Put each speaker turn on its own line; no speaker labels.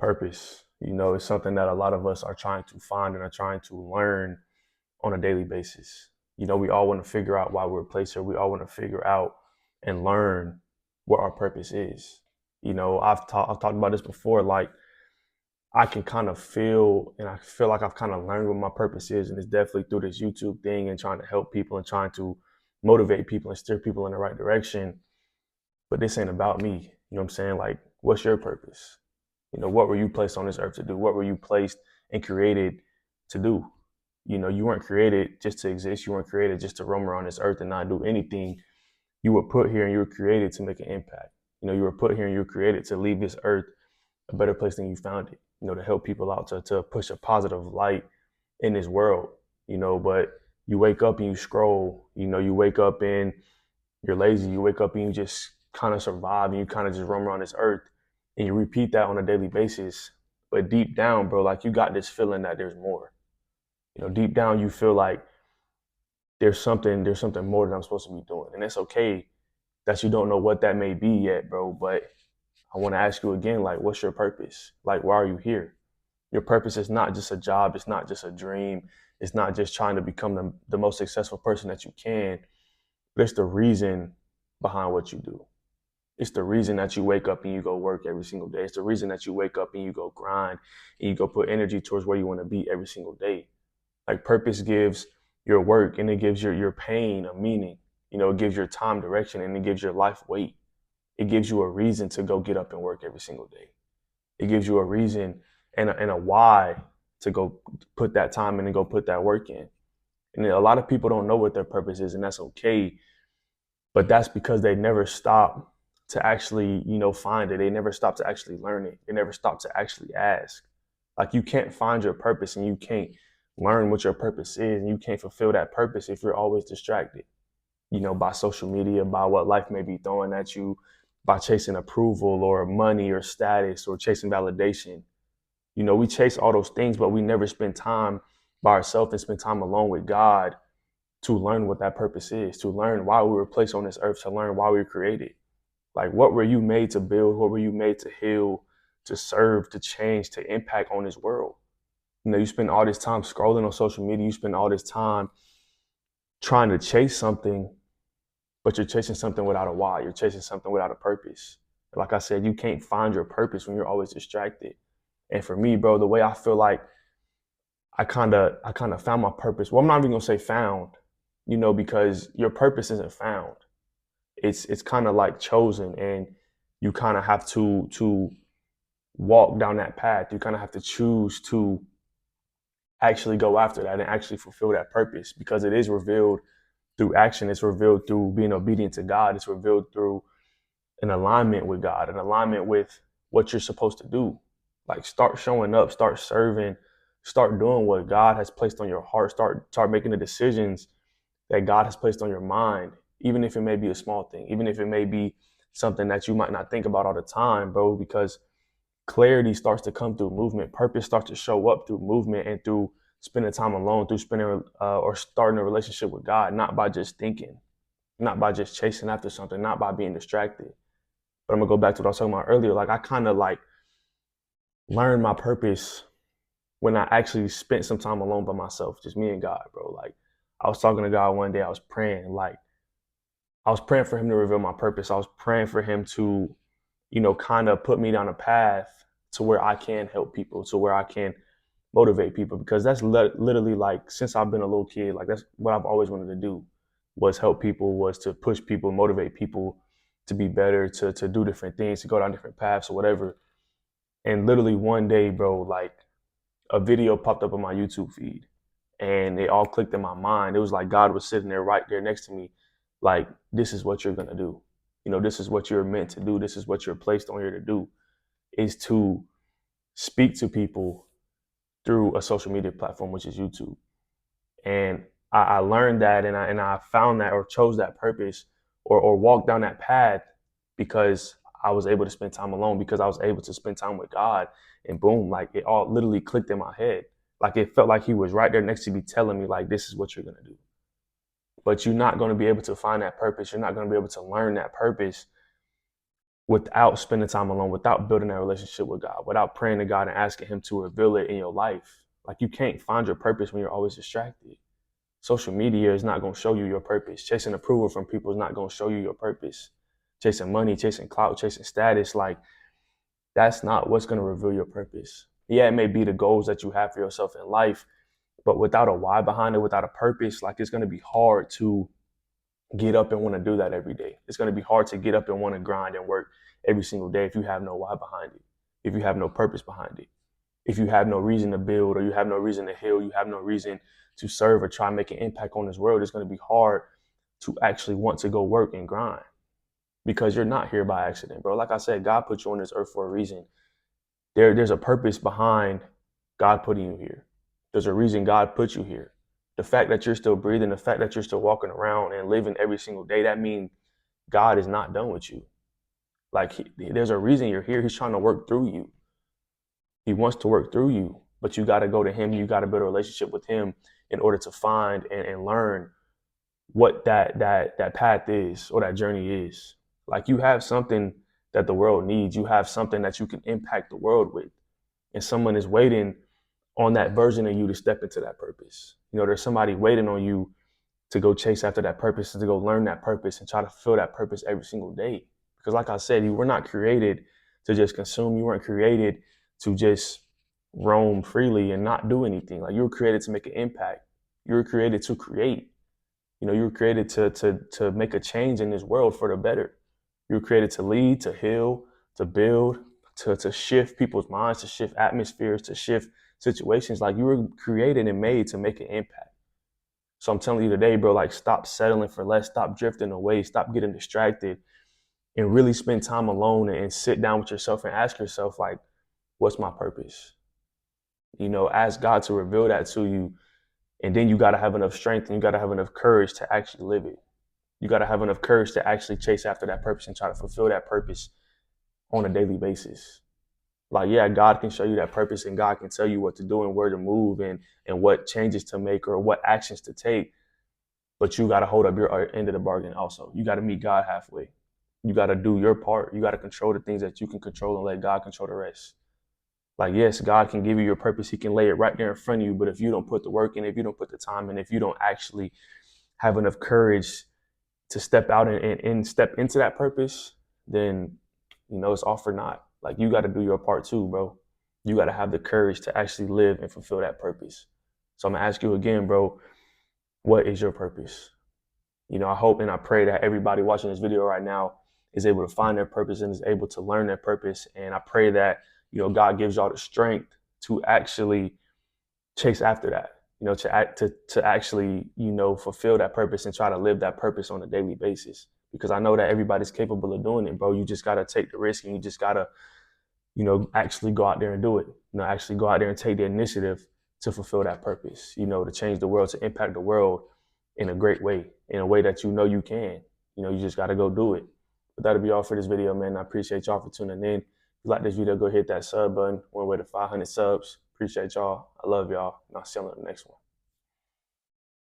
Purpose, is something that a lot of us are trying to find and are trying to learn on a daily basis. We all want to figure out why we're placed here. We all want to figure out and learn what our purpose is. I've talked about this before. Like I can kind of feel, and I feel like I've kind of learned what my purpose is, and it's definitely through this YouTube thing and trying to help people and trying to motivate people and steer people in the right direction. But this ain't about me. You know what I'm saying? Like, what's your purpose? What were you placed on this earth to do? What were you placed and created to do? You weren't created just to exist. You weren't created just to roam around this earth and not do anything. You were put here and you were created to make an impact. You were put here and you were created to leave this earth a better place than you found it, to help people out, to push a positive light in this world, but you wake up and you scroll, you wake up and you're lazy, you wake up and you just kind of survive and you kind of just roam around this earth and you repeat that on a daily basis. But deep down, bro, like you got this feeling that there's more. Deep down you feel like there's something more that I'm supposed to be doing. And it's okay that you don't know what that may be yet, bro. But I want to ask you again, like, what's your purpose? Like, why are you here? Your purpose is not just a job, it's not just a dream, it's not just trying to become the most successful person that you can, but it's the reason behind what you do. It's the reason that you wake up and you go work every single day. It's the reason that you wake up and you go grind and you go put energy towards where you want to be every single day. Like purpose gives your work and it gives your pain a meaning. It gives your time direction and it gives your life weight. It gives you a reason to go get up and work every single day. It gives you a reason and a why to go put that time in and go put that work in. And a lot of people don't know what their purpose is, and that's okay. But that's because they never stop to actually, find it. They never stop to actually learn it. They never stop to actually ask. Like you can't find your purpose and you can't learn what your purpose is and you can't fulfill that purpose if you're always distracted, by social media, by what life may be throwing at you, by chasing approval or money or status or chasing validation. We chase all those things, but we never spend time by ourselves and spend time alone with God to learn what that purpose is, to learn why we were placed on this earth, to learn why we were created. Like, what were you made to build? What were you made to heal, to serve, to change, to impact on this world? You spend all this time scrolling on social media. You spend all this time trying to chase something, but you're chasing something without a why. You're chasing something without a purpose. Like I said, you can't find your purpose when you're always distracted. And for me, bro, the way I feel like I kind of found my purpose. Well, I'm not even gonna say found, because your purpose isn't found. It's kind of like chosen, and you kind of have to walk down that path. You kind of have to choose to actually go after that and actually fulfill that purpose because it is revealed through action. It's revealed through being obedient to God. It's revealed through an alignment with God, an alignment with what you're supposed to do. Like start showing up, start serving, start doing what God has placed on your heart. Start making the decisions that God has placed on your mind, even if it may be a small thing, even if it may be something that you might not think about all the time, bro, because clarity starts to come through movement. Purpose starts to show up through movement and through spending time alone, through spending or starting a relationship with God, not by just thinking, not by just chasing after something, not by being distracted. But I'm gonna go back to what I was talking about earlier. Like I kind of like learned my purpose when I actually spent some time alone by myself, just me and God, bro. Like I was talking to God one day, I was praying, like I was praying for him to reveal my purpose. I was praying for him to, kind of put me down a path to where I can help people, to where I can motivate people, because that's literally like since I've been a little kid, like that's what I've always wanted to do was help people, was to push people, motivate people to be better, to do different things, to go down different paths or whatever. And literally one day, bro, like a video popped up on my YouTube feed and it all clicked in my mind. It was like God was sitting there right there next to me, like, this is what you're gonna do. This is what you're meant to do. This is what you're placed on here to do, is to speak to people through a social media platform, which is YouTube. And I learned that and I found that or chose that purpose or walked down that path because I was able to spend time alone, because I was able to spend time with God. And boom, like it all literally clicked in my head. Like it felt like he was right there next to me telling me, like, this is what you're gonna do. But you're not gonna be able to find that purpose. You're not gonna be able to learn that purpose without spending time alone, without building that relationship with God, without praying to God and asking Him to reveal it in your life. Like, you can't find your purpose when you're always distracted. Social media is not going to show you your purpose. Chasing approval from people is not going to show you your purpose. Chasing money, chasing clout, chasing status, like, that's not what's going to reveal your purpose. Yeah, it may be the goals that you have for yourself in life, but without a why behind it, without a purpose, like, it's going to be hard to get up and want to do that every day. It's going to be hard to get up and want to grind and work every single day if you have no why behind it, if you have no purpose behind it, if you have no reason to build, or you have no reason to heal, you have no reason to serve or try and make an impact on this world. It's going to be hard to actually want to go work and grind, because you're not here by accident, bro. Like I said, God put you on this earth for a reason. There's a purpose behind God putting you here. There's a reason God put you here. The fact that you're still breathing, the fact that you're still walking around and living every single day, that means God is not done with you. Like, there's a reason you're here. He's trying to work through you. He wants to work through you, but you got to go to Him. You got to build a relationship with Him in order to find and learn what that path is, or that journey is. Like, you have something that the world needs. You have something that you can impact the world with, and someone is waiting on that version of you to step into that purpose. You know, there's somebody waiting on you to go chase after that purpose, to go learn that purpose and try to fulfill that purpose every single day. Because like I said, you were not created to just consume. You weren't created to just roam freely and not do anything. Like, you were created to make an impact. You were created to create. You know, you were created to make a change in this world for the better. You were created to lead, to heal, to build, to shift people's minds, to shift atmospheres, to shift situations. Like, you were created and made to make an impact. So I'm telling you today, bro, like, stop settling for less, stop drifting away, stop getting distracted, and really spend time alone and sit down with yourself and ask yourself, like, what's my purpose? You know, ask God to reveal that to you. And then you got to have enough strength and you got to have enough courage to actually live it. You got to have enough courage to actually chase after that purpose and try to fulfill that purpose on a daily basis. Like, yeah, God can show you that purpose and God can tell you what to do and where to move and what changes to make or what actions to take. But you got to hold up your end of the bargain also. You got to meet God halfway. You got to do your part. You got to control the things that you can control and let God control the rest. Like, yes, God can give you your purpose. He can lay it right there in front of you. But if you don't put the work in, if you don't put the time in, if you don't actually have enough courage to step out and step into that purpose, then, you know, it's all for naught. Like, you got to do your part too, bro. You got to have the courage to actually live and fulfill that purpose. So I'm going to ask you again, bro, what is your purpose? You know, I hope and I pray that everybody watching this video right now is able to find their purpose and is able to learn their purpose. And I pray that, you know, God gives y'all the strength to actually chase after that, you know, to actually, you know, fulfill that purpose and try to live that purpose on a daily basis. Because I know that everybody's capable of doing it, bro. You just got to take the risk and you just got to, you know, actually go out there and do it. You know, actually go out there and take the initiative to fulfill that purpose, you know, to change the world, to impact the world in a great way, in a way that you know you can. You know, you just got to go do it. But that'll be all for this video, man. I appreciate y'all for tuning in. If you like this video, go hit that sub button. We're on the way to 500 subs. Appreciate y'all. I love y'all. And I'll see you on the next one.